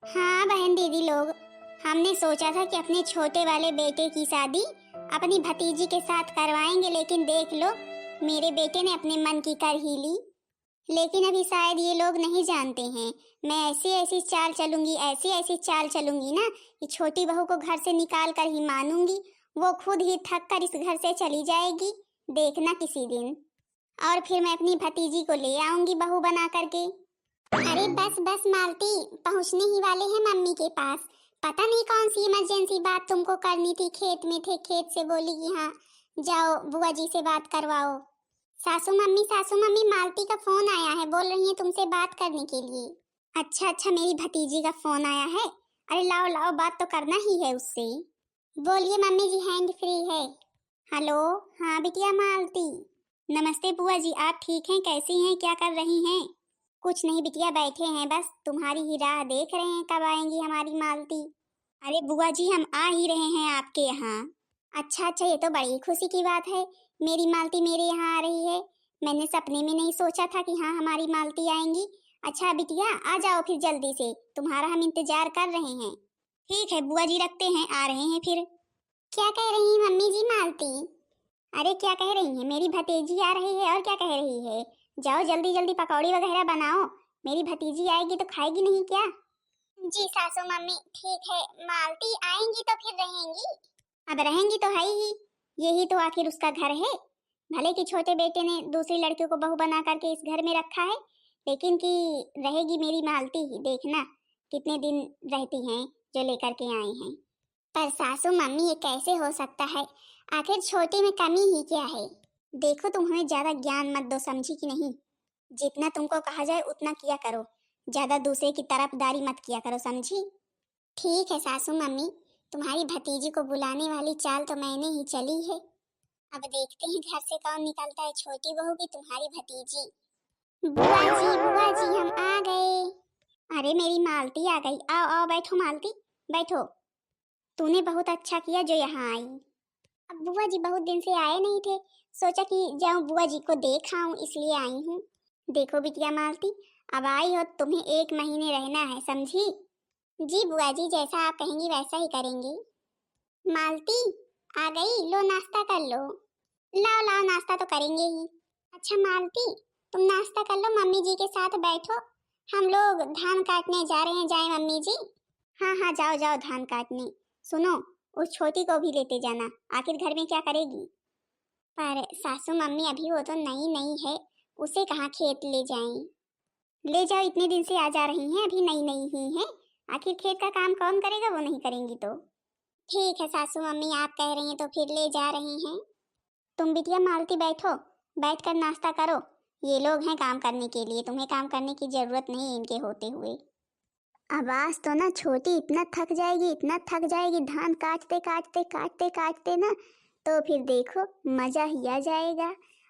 हाँ बहन दीदी लोग, हमने सोचा था कि अपने छोटे वाले बेटे की शादी अपनी भतीजी के साथ करवाएंगे, लेकिन देख लो मेरे बेटे ने अपने मन की कर ही ली। लेकिन अभी शायद ये लोग नहीं जानते हैं, मैं ऐसी ऐसी चाल चलूंगी, ऐसी ऐसी चाल चलूंगी ना कि छोटी बहू को घर से निकाल कर ही मानूंगी। वो खुद ही थक कर इस घर से चली जाएगी, देखना किसी दिन। और फिर मैं अपनी भतीजी को ले आऊंगी बहू बना करके। अरे बस बस मालती, पहुंचने ही वाले हैं मम्मी के पास। पता नहीं कौन सी इमरजेंसी बात तुमको करनी थी, खेत में थे, खेत से बोली कि हाँ जाओ बुआ जी से बात करवाओ। सासू मम्मी मालती का फोन आया है, बोल रही है तुमसे बात करने के लिए। अच्छा अच्छा, मेरी भतीजी का फोन आया है। अरे लाओ लाओ, बात तो करना ही है उससे। बोलिए मम्मी जी, हैंड फ्री है। हेलो, हाँ बिटिया मालती। नमस्ते बुआ जी, आप ठीक हैं? कैसी हैं? क्या कर रही हैं? कुछ नहीं बिटिया, बैठे हैं, बस तुम्हारी ही राह देख रहे हैं, कब आएंगी हमारी मालती। अरे बुआ जी, हम आ ही रहे हैं आपके यहाँ। अच्छा अच्छा, ये तो बड़ी खुशी की बात है, मेरी मालती मेरे यहाँ आ रही है। मैंने सपने में नहीं सोचा था कि हाँ हमारी मालती आएंगी। अच्छा बिटिया आ जाओ फिर जल्दी से, तुम्हारा हम इंतजार कर रहे हैं। ठीक है बुआ जी, रखते हैं, आ रहे हैं फिर। क्या कह रही हैं मम्मी जी मालती? अरे क्या कह रही हैं, मेरी भतीजी आ रही है और क्या कह रही है। जाओ जल्दी जल्दी पकौड़ी वगैरह बनाओ, मेरी भतीजी आएगी तो खाएगी नहीं क्या? जी सासू मम्मी ठीक है, मालती आएंगी तो फिर रहेंगी। अब रहेंगी तो है ही, यही तो आखिर उसका घर है। भले कि छोटे बेटे ने दूसरी लड़कियों को बहू बना करके इस घर में रखा है, लेकिन कि रहेगी मेरी मालती ही। देखना कितने दिन रहती हैं जो लेकर के आए हैं। पर सासू मम्मी ये कैसे हो सकता है, आखिर छोटी में कमी ही क्या है। देखो तुम हमें ज्यादा ज्ञान मत दो, समझी कि नहीं। जितना तुमको कहा जाए उतना किया करो, ज्यादा दूसरे की तरफदारी मत किया करो, समझी। ठीक है सासू मम्मी, तुम्हारी भतीजी को बुलाने वाली चाल तो मैंने ही चली है। अब देखते हैं घर से कौन निकलता है, छोटी बहू की तुम्हारी भतीजी। बुआ जी हम आ गए। अरे मेरी मालती आ गई, आओ आओ बैठो मालती, बैठो। तूने बहुत अच्छा किया जो यहाँ आई। अब बुआ जी बहुत दिन से आए नहीं थे, सोचा कि जाऊं बुआ जी को देख आऊं, इसलिए आई हूँ। देखो बिटिया मालती, अब आई हो तुम्हें 1 महीने रहना है, समझी। जी बुआ जी, जैसा आप कहेंगी वैसा ही करेंगी। मालती आ गई, लो नाश्ता कर लो। लाओ लाओ, नाश्ता तो करेंगे ही। अच्छा मालती, तुम नाश्ता कर लो, मम्मी जी के साथ बैठो, हम लोग धान काटने जा रहे हैं, जाए मम्मी जी। हाँ हाँ जाओ जाओ धान काटने। सुनो, उस छोटी को भी लेते जाना, आखिर घर में क्या करेगी। पर सासू मम्मी अभी वो तो नई नई है, उसे कहाँ खेत ले जाएं। ले जाओ, इतने दिन से आ जा रही हैं, अभी नई नई ही हैं। आखिर खेत का काम कौन करेगा, वो नहीं करेंगी तो। ठीक है सासू मम्मी, आप कह रही हैं तो फिर ले जा रही हैं। तुम बिटिया मालती बैठो, बैठ कर नाश्ता करो। ये लोग हैं काम करने के लिए, तुम्हें काम करने की जरूरत नहीं है इनके होते हुए। अब आज तो ना छोटी इतना थक जाएगी, इतना थक जाएगी, धान काटते काटते काटते काटते ना, तो फिर देखो मजा ही आ जाएगा।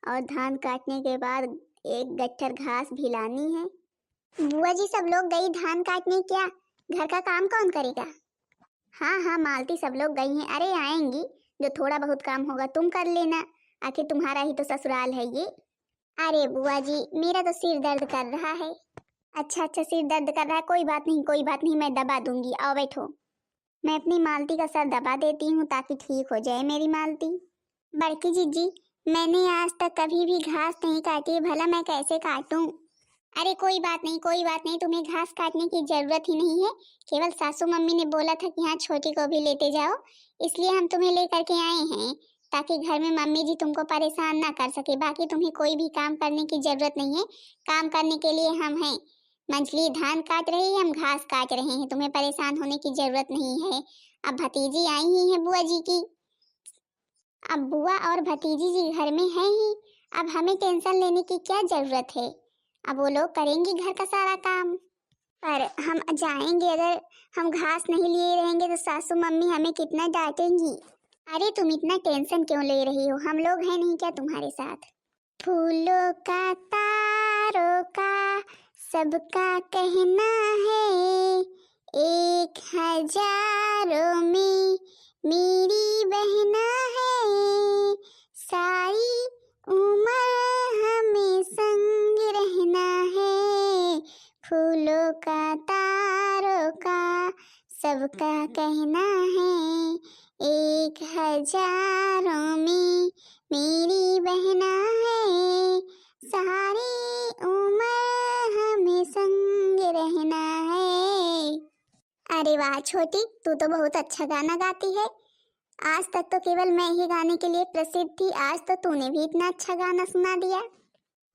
और धान काटने के बाद एक गट्ठर घास भी लानी है। बुआ जी सब लोग गई धान काटने, क्या घर का काम कौन करेगा? हाँ हाँ मालती, सब लोग गई हैं, अरे आएंगी, जो थोड़ा बहुत काम होगा तुम कर लेना, आखिर तुम्हारा ही तो ससुराल है ये। अरे बुआ जी मेरा तो सिर दर्द कर रहा है। अच्छा अच्छा, सिर दर्द कर रहा है, कोई बात नहीं कोई बात नहीं, मैं दबा दूंगी, आओ बैठो। मैं अपनी मालती का सर दबा देती हूँ ताकि ठीक हो जाए मेरी मालती। बड़की जीजी, मैंने आज तक कभी भी घास नहीं काटी, भला मैं कैसे काटूं। अरे कोई बात नहीं कोई बात नहीं, तुम्हें घास काटने की जरूरत ही नहीं है, केवल सासू मम्मी ने बोला था कि हाँ छोटी को भी लेते जाओ, इसलिए हम तुम्हें लेकर के आए हैं, ताकि घर में मम्मी जी तुमको परेशान ना कर सके। बाकी तुम्हें कोई भी काम करने की जरूरत नहीं है, काम करने के लिए हम हैं। मंझली धान काट रही है, हम घास काट रहे हैं, तुम्हें परेशान होने की जरूरत नहीं है। अब भतीजी आई ही है बुआ जी की, अब बुआ और भतीजी जी घर में है ही, अब हमें टेंशन लेने की क्या जरूरत है। अब वो लोग करेंगी घर का सारा काम। पर हम जाएंगे, अगर हम घास नहीं लिए रहेंगे तो सासू मम्मी हमें कितना डांटेंगी। अरे तुम इतना टेंशन क्यों ले रही हो, हम लोग हैं नहीं क्या तुम्हारे साथ। फूलों का तारों का सबका कहना है, 1000 में मेरी बहना है, सारी उम्र हमें संग रहना है, फूलों का तारों का सबका कहना है एक हजारों में मेरी बहना है, सारी उम्र हमें संग रहना है। अरे वाह छोटी, तू तो बहुत अच्छा गाना गाती है। आज तक तो केवल मैं ही गाने के लिए प्रसिद्ध थी, आज तो तूने भी इतना अच्छा गाना सुना दिया।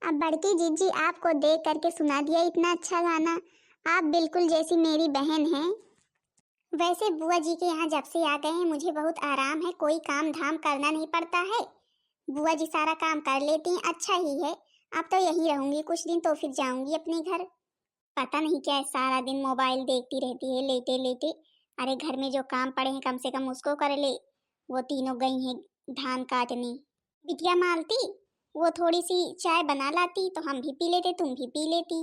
अब बड़की जीजी आपको देख करके सुना दिया इतना अच्छा गाना। आप बिल्कुल जैसी मेरी बहन हैं। वैसे बुआ जी के यहाँ जब से आ गए हैं मुझे बहुत आराम है, कोई काम धाम करना नहीं पड़ता है। बुआ जी सारा काम कर लेती हैं, अच्छा ही है। अब तो यहीं रहूंगी कुछ दिन, तो फिर जाऊंगी अपने घर। पता नहीं क्या है, सारा दिन मोबाइल देखती रहती है लेटे लेटे। अरे घर में जो काम पड़े हैं कम से कम उसको कर ले। वो तीनों गई हैं धान काटने। बिटिया मालती, वो थोड़ी सी चाय बना लाती तो हम भी पी लेते, तुम भी पी लेती।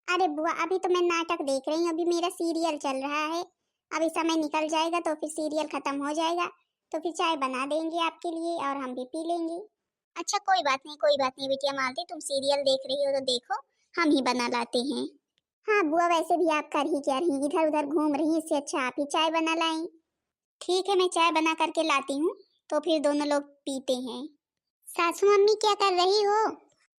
अरे बुआ अभी तो मैं नाटक देख रही हूँ, अभी मेरा सीरियल चल रहा है। अभी समय निकल जाएगा तो फिर सीरियल खत्म हो जाएगा, तो फिर चाय बना देंगे आपके लिए और हम भी पी लेंगे। अच्छा कोई बात नहीं, कोई बात नहीं बिटिया मालती, तुम सीरियल देख रही हो तो देखो, हम ही बना लाते हैं। हाँ बुआ वैसे भी आप कर ही क्या रही, इधर उधर घूम रही, इससे अच्छा आप ही चाय बना लाएं। ठीक है मैं चाय बना करके लाती हूँ, तो फिर दोनों लोग पीते हैं। सासू मम्मी क्या कर रही हो?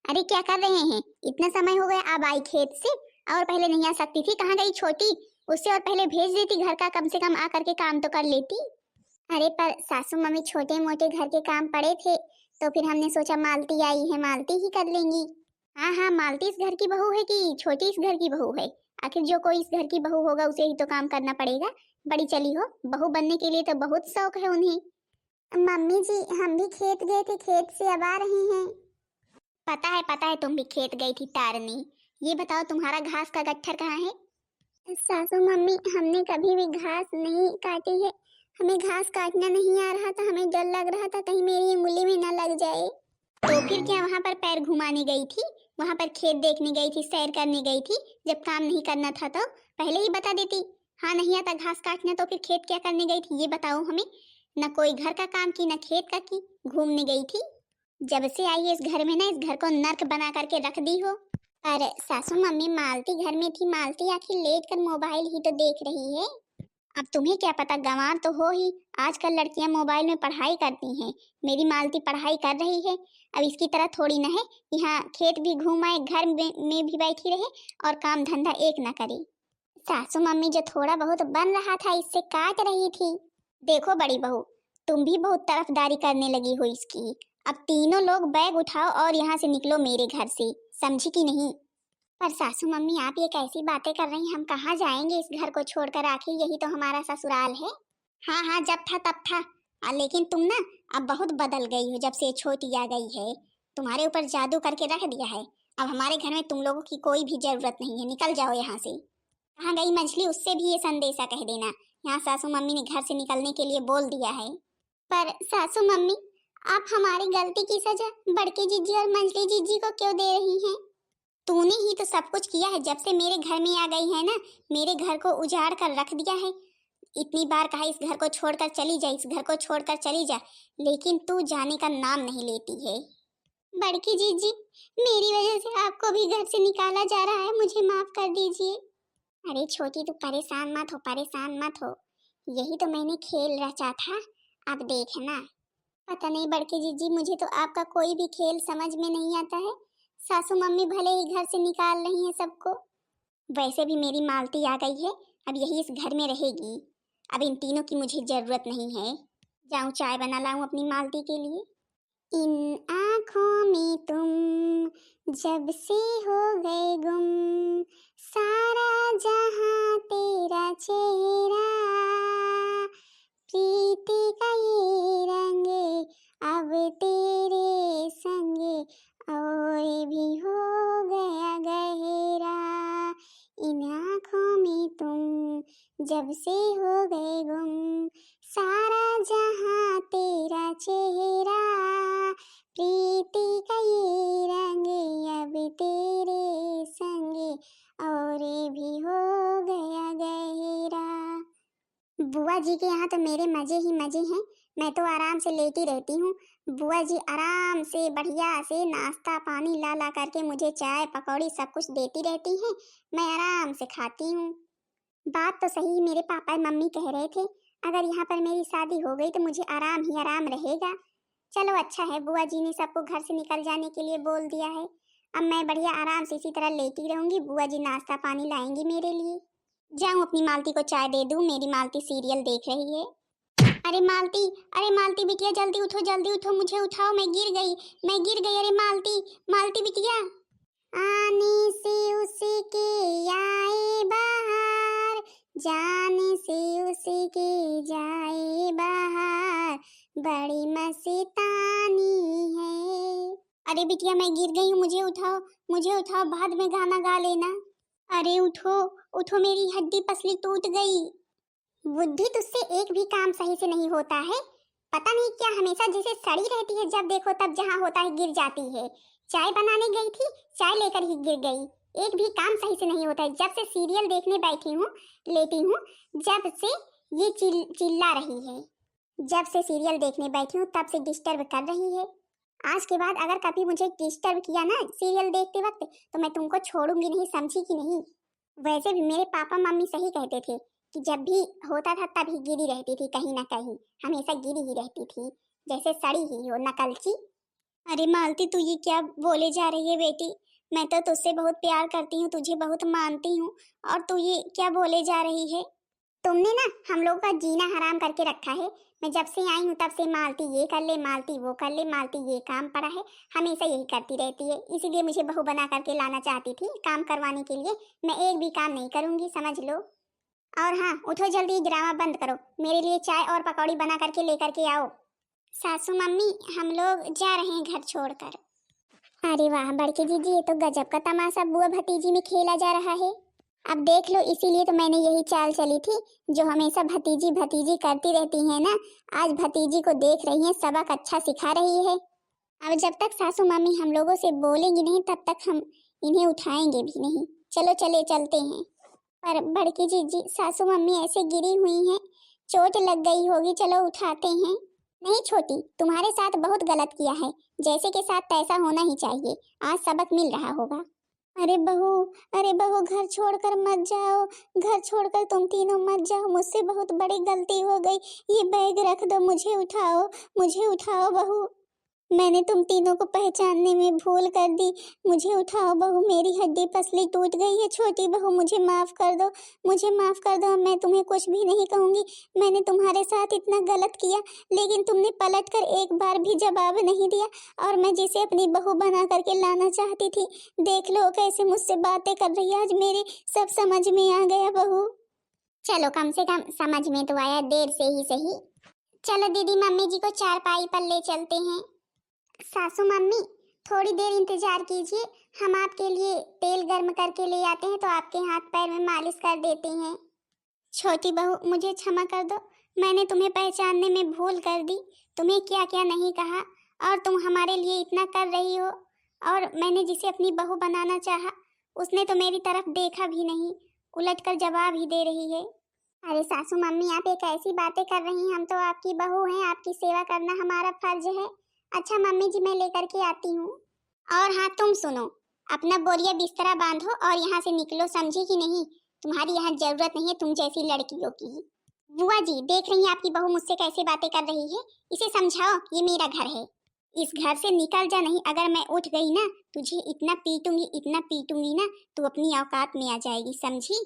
अरे क्या कर रहे हैं, इतना समय हो गया अब आई खेत से, और पहले नहीं आ सकती थी? कहाँ गई छोटी? उससे और पहले भेज देती घर का, कम से कम आकर के काम तो कर लेती। अरे पर सासू मम्मी छोटे मोटे घर के काम पड़े थे, तो फिर हमने सोचा मालती आई है मालती ही कर लेंगी। हाँ हाँ, मालती इस घर की बहू है कि छोटी इस घर की बहू है? आखिर जो कोई इस घर की बहू होगा उसे ही तो काम करना पड़ेगा। बड़ी चली हो, बहू बनने के लिए तो बहुत शौक है उन्हें। मम्मी जी हम भी खेत गए थे, खेत से अब आ रहे हैं। पता है तुम भी खेत गई थी तारने। ये बताओ तुम्हारा घास का गट्ठर कहाँ है? सासू मम्मी हमने कभी भी घास नहीं काटी है, हमें घास काटना नहीं आ रहा था, हमें डर लग रहा था कहीं मेरी उंगली में न लग जाए। तो फिर क्या वहाँ पर पैर घुमाने गई थी? वहाँ पर खेत देखने गई थी, सैर करने गई थी? जब काम नहीं करना था तो पहले ही बता देती। हाँ नहीं आता घास काटना तो फिर खेत क्या करने गई थी ये बताओ हमें। न कोई घर का काम की न खेत का की, घूमने गई थी। जब से आई है इस घर में ना, इस घर को नर्क बना करके रख दी हो। अरे सासू मम्मी मालती घर में थी, मालती आखिर लेट कर मोबाइल ही तो देख रही है। अब तुम्हें क्या पता, गंवार तो हो ही। आजकल लड़कियां मोबाइल में पढ़ाई करती हैं, मेरी मालती पढ़ाई कर रही है। अब इसकी तरह थोड़ी ना है कि हाँ खेत भी घूम आए, घर में भी बैठी रहे और काम धंधा एक ना करे। सासू मम्मी जो थोड़ा बहुत बन रहा था इससे काट रही थी। देखो बड़ी बहू, तुम भी बहुत तरफदारी करने लगी हो इसकी। अब तीनों लोग बैग उठाओ और यहाँ से निकलो मेरे घर से, समझी कि नहीं? पर सासू मम्मी आप ये कैसी बातें कर रही हैं, हम कहाँ जाएंगे इस घर को छोड़कर, आखिर यही तो हमारा ससुराल है। हाँ हाँ जब था तब था। लेकिन तुम ना अब बहुत बदल गई हो जब से ये छोटी आ गई है। तुम्हारे ऊपर जादू करके रख दिया है। अब हमारे घर में तुम लोगों की कोई भी जरूरत नहीं है, निकल जाओ यहाँ से। कहाँ गई मंझली, उससे भी ये संदेशा कह देना, यहाँ सासू मम्मी ने घर से निकलने के लिए बोल दिया है। पर सासू मम्मी आप हमारी गलती की सजा बड़की जीजी और मंझली जीजी को क्यों दे रही हैं? तूने ही तो सब कुछ किया है, जब से मेरे घर में आ गई है ना, मेरे घर को उजाड़ कर रख दिया है। इतनी बार कहा इस घर को छोड़कर चली जा, इस घर को छोड़कर चली जा, लेकिन तू जाने का नाम नहीं लेती है। बड़की जीजी मेरी वजह से आपको भी घर से निकाला जा रहा है, मुझे माफ कर दीजिए। अरे छोटी तू परेशान मत हो, परेशान मत हो, यही तो मैंने खेल रचा था, अब देखना। पता नहीं बड़की जीजी, मुझे तो आपका कोई भी खेल समझ में नहीं आता है। सासू मम्मी भले ही घर से निकाल रही हैं सबको, वैसे भी मेरी मालती आ गई है, अब यही इस घर में रहेगी। अब इन तीनों की मुझे जरूरत नहीं है। जाऊं चाय बना लाऊं अपनी मालती के लिए। इन आँखों में तुम जब से हो गए गुम, सारा जहां तेरा चेहरा, प्रीति का ये रंग अब तेरे संग और भी हो गया गहरा। इन आँखों में तुम जब से हो गए गुम, सारा जहां तेरा चेहरा, प्रीति का ये रंग अब तेरे संग और भी हो गया गहरा। बुआ जी के यहाँ तो मेरे मजे ही मजे हैं, मैं तो आराम से लेटी रहती हूँ। बुआ जी आराम से बढ़िया से नाश्ता पानी ला ला करके मुझे चाय पकौड़ी सब कुछ देती रहती हैं, मैं आराम से खाती हूँ। बात तो सही मेरे पापा मम्मी कह रहे थे, अगर यहाँ पर मेरी शादी हो गई तो मुझे आराम ही आराम रहेगा। चलो अच्छा है, बुआ जी ने सबको घर से निकल जाने के लिए बोल दिया है। अब मैं बढ़िया आराम से इसी तरह लेटी रहूंगी, बुआ जी नाश्ता पानी लाएंगी मेरे लिए। जाऊं अपनी मालती को चाय दे दूं, मेरी मालती सीरियल देख रही है। अरे मालती, अरे मालती बिटिया जल्दी उठो, मुझे उठाओ, मैं गिर गई, मैं गिर गई। अरे मालती, मालती बिटिया। आने से उसके आए बाहर, जाने से उसके जाए बाहर, बड़ी मस्तानी है। अरे बिटिया मैं गिर गई हूँ, मुझे उठाओ, बाद में गाना गा लेना। अरे उठो, उठो, मेरी हड्डी पसली टूट गई। बुद्धि तुझसे एक भी काम सही से नहीं होता है, पता नहीं क्या हमेशा जैसे सड़ी रहती है, जब देखो तब जहाँ होता है गिर जाती है। चाय बनाने गई थी, चाय लेकर ही गिर गई। एक भी काम सही से नहीं होता है। जब से सीरियल देखने बैठी हूँ, लेटी हूँ, जब से ये चिल्ला रही है। जब से सीरियल देखने बैठी हूँ तब से डिस्टर्ब कर रही है। आज के बाद अगर कभी मुझे डिस्टर्ब किया ना सीरियल देखते वक्त, तो मैं तुमको छोड़ूंगी नहीं, समझी कि नहीं। वैसे भी मेरे पापा मम्मी सही कहते थे कि जब भी होता था तभी गिरी रहती थी, कहीं ना कहीं हमेशा गिरी ही रहती थी, जैसे सड़ी ही हो नकलची। अरे मालती तू ये क्या बोले जा रही है बेटी, मैं तो तुझसे बहुत प्यार करती हूँ, तुझे बहुत मानती हूँ, और तू ये क्या बोले जा रही है। तुमने ना हम लोग का जीना हराम करके रखा है। मैं जब से आई हूँ तब से मालती ये कर ले, मालती वो कर ले, मालती ये काम पड़ा है, हमेशा यही करती रहती है। इसीलिए मुझे बहू बना करके लाना चाहती थी काम करवाने के लिए। मैं एक भी काम नहीं करूँगी, समझ लो। और हाँ, उठो जल्दी, ड्रामा बंद करो, मेरे लिए चाय और पकौड़ी बना करके लेकर के आओ। सासू मम्मी हम लोग जा रहे हैं घर छोड़कर। अरे वाह बड़के जीजी, ये तो गजब का तमाशा बुआ भतीजी में खेला जा रहा है। अब देख लो, इसीलिए तो मैंने यही चाल चली थी, जो हमेशा भतीजी भतीजी करती रहती है ना, आज भतीजी को देख रही है, सबक अच्छा सिखा रही है। अब जब तक सासू मम्मी हम लोगों से बोलेंगी नहीं तब तक हम इन्हें उठाएंगे भी नहीं। चलो चलते हैं। पर बड़की जीजी सासू मम्मी ऐसे गिरी हुई हैं, चोट लग गई होगी, चलो उठाते हैं। नहीं छोटी, तुम्हारे साथ बहुत गलत किया है, जैसे के साथ तैसा होना ही चाहिए, आज सबक मिल रहा होगा। अरे बहू, अरे बहू घर छोड़कर मत जाओ, घर छोड़कर तुम तीनों मत जाओ, मुझसे बहुत बड़ी गलती हो गई। ये बैग रख दो, मुझे उठाओ बहू, मैंने तुम तीनों को पहचानने में भूल कर दी। मुझे उठाओ बहू, मेरी हड्डी पसली टूट गई है। छोटी बहू मुझे माफ कर दो, मुझे माफ कर दो, मैं तुम्हें कुछ भी नहीं कहूँगी। मैंने तुम्हारे साथ इतना गलत किया, लेकिन तुमने पलट कर एक बार भी जवाब नहीं दिया, और मैं जिसे अपनी बहू बना करके लाना चाहती थी, देख लो कैसे मुझसे बातें कर रही है। आज मेरे सब समझ में आ गया बहू। चलो कम से कम समझ में तो आया, देर से ही सही। चलो दीदी मम्मी जी को चारपाई पर ले चलते हैं। सासू मम्मी थोड़ी देर इंतजार कीजिए, हम आपके लिए तेल गर्म करके ले आते हैं, तो आपके हाथ पैर में मालिश कर देते हैं। छोटी बहू मुझे क्षमा कर दो, मैंने तुम्हें पहचानने में भूल कर दी, तुम्हें क्या क्या नहीं कहा, और तुम हमारे लिए इतना कर रही हो, और मैंने जिसे अपनी बहू बनाना चाहा उसने तो मेरी तरफ देखा भी नहीं, उलट कर जवाब ही दे रही है। अरे सासू मम्मी आप एक ऐसी बातें कर रही हैं, हम तो आपकी बहू हैं, आपकी सेवा करना हमारा फर्ज है। अच्छा मम्मी जी मैं लेकर के आती हूँ। और हाँ तुम सुनो, अपना बोरिया बिस्तरा बांधो और यहाँ से निकलो, समझी कि नहीं। तुम्हारी यहाँ जरूरत नहीं है तुम जैसी लड़कियों की। बुआ जी देख रही हैं आपकी बहू मुझसे कैसे बातें कर रही है, इसे समझाओ ये मेरा घर है, इस घर से निकल जा, नहीं अगर मैं उठ गई ना तुझे इतना पीटूंगी ना, तू अपनी औकात में आ जाएगी, समझी।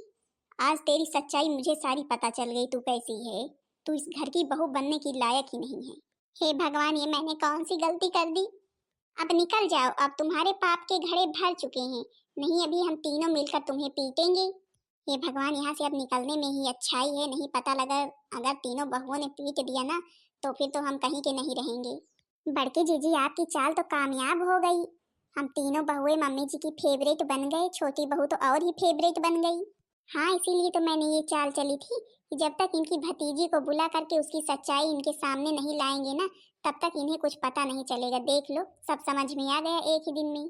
आज तेरी सच्चाई मुझे सारी पता चल गई, तू कैसी है, तू इस घर की बहू बनने की लायक ही नहीं है। हे भगवान, ये मैंने कौन सी गलती कर दी। अब निकल जाओ, अब तुम्हारे पाप के घड़े भर चुके हैं, नहीं अभी हम तीनों मिलकर तुम्हें पीटेंगे। हे भगवान, यहाँ से अब निकलने में ही अच्छाई है, नहीं पता लगा अगर तीनों बहुओं ने पीट दिया ना तो फिर तो हम कहीं के नहीं रहेंगे। बड़के जीजी आपकी चाल तो कामयाब हो गई, हम तीनों बहुएं मम्मी जी की फेवरेट बन गए, छोटी बहू तो और ही फेवरेट बन गई। हाँ इसीलिए तो मैंने ये चाल चली थी कि जब तक इनकी भतीजी को बुला करके उसकी सच्चाई इनके सामने नहीं लाएंगे ना तब तक इन्हें कुछ पता नहीं चलेगा। देख लो सब समझ में आ गया एक ही दिन में।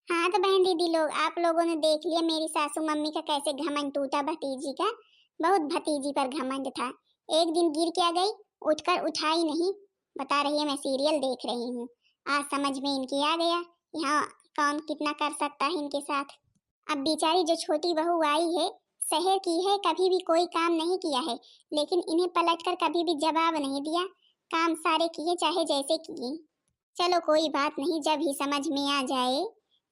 हाँ तो बहन दीदी लोग आप लोगों ने देख लिया मेरी सासू मम्मी का कैसे घमंड टूटा भतीजी का, बहुत भतीजी पर घमंड था। एक दिन गिर क्या गई, उठकर उठा ही नहीं, बता रही है मैं सीरियल देख रही हूँ। आज समझ में इनके आ गया यहाँ कौन कितना कर सकता है इनके साथ। अब बेचारी जो छोटी बहू आई है शहर की है, कभी भी कोई काम नहीं किया है, लेकिन इन्हें पलटकर कभी भी जवाब नहीं दिया। काम सारे किए चाहे जैसे किए। चलो कोई बात नहीं, जब ही समझ में आ जाए,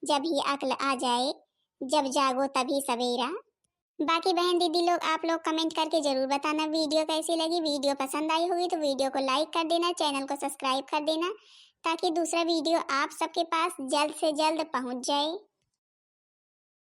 जब ही अक्ल आ जाए, जब जागो तभी सवेरा। बाकी बहन दीदी लोग, आप लोग कमेंट करके जरूर बताना वीडियो कैसी लगी। वीडियो पसंद आई होगी तो वीडियो को लाइक कर देना, चैनल को सब्सक्राइब कर देना, ताकि दूसरा वीडियो आप सबके पास जल्द से जल्द पहुंच जाए।